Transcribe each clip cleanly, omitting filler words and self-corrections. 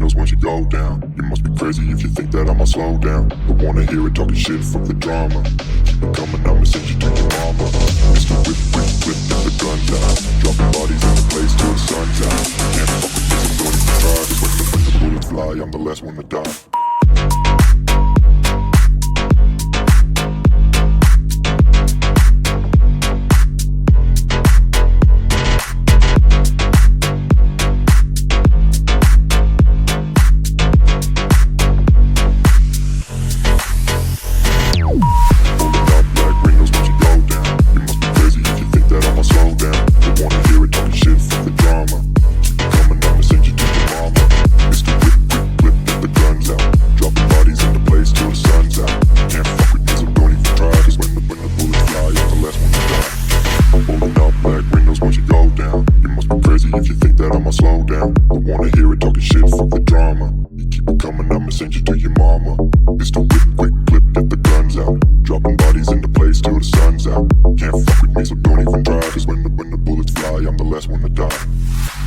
windows once you go down. You must be crazy if you think that I'ma slow down. Don't wanna hear it talking shit, fuck the drama. Keep it coming, I'ma send you to your mama. Mr. Whip, whip, whip, get the guns out. Dropping bodies in the place till the sun's out. Can't fuck with this, I'm going to try. Cause when the bullets fly, I'm the last one to die. If you think that I'ma slow down, don't wanna hear it talking shit, fuck the drama. You keep it coming, I'ma send you to your mama. It's the whip, quick clip, get the guns out. Dropping bodies into place till the sun's out. Can't fuck with me, so don't even try. Cause when the bullets fly, I'm the last one to die.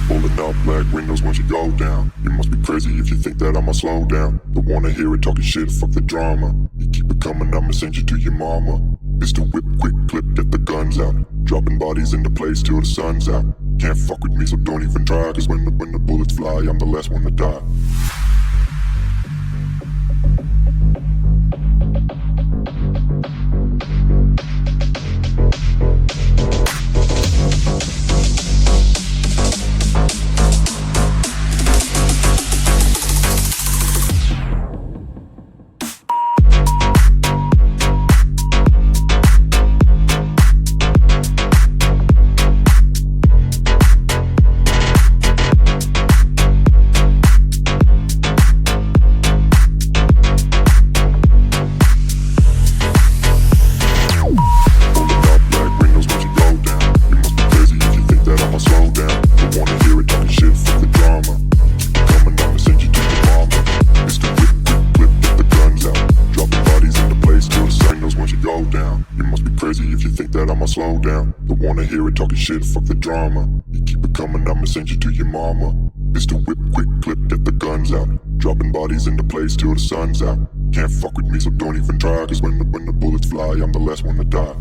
Pulling up black windows once you go down. You must be crazy if you think that I'ma slow down. Don't wanna hear it talking shit, fuck the drama. You keep it coming, I'ma send you to your mama. It's the whip, quick clip, get the guns out. Dropping bodies into place till the sun's out. Can't fuck with me, so don't even try. Cause when the bullets fly, I'm the last one to die. If you think that I'ma slow down, don't wanna hear it talking shit, fuck the drama. You keep it coming, I'ma send you to your mama. It's the whip, quick clip, get the guns out. Dropping bodies into place till the sun's out. Can't fuck with me, so don't even try. Cause when the bullets fly, I'm the last one to die.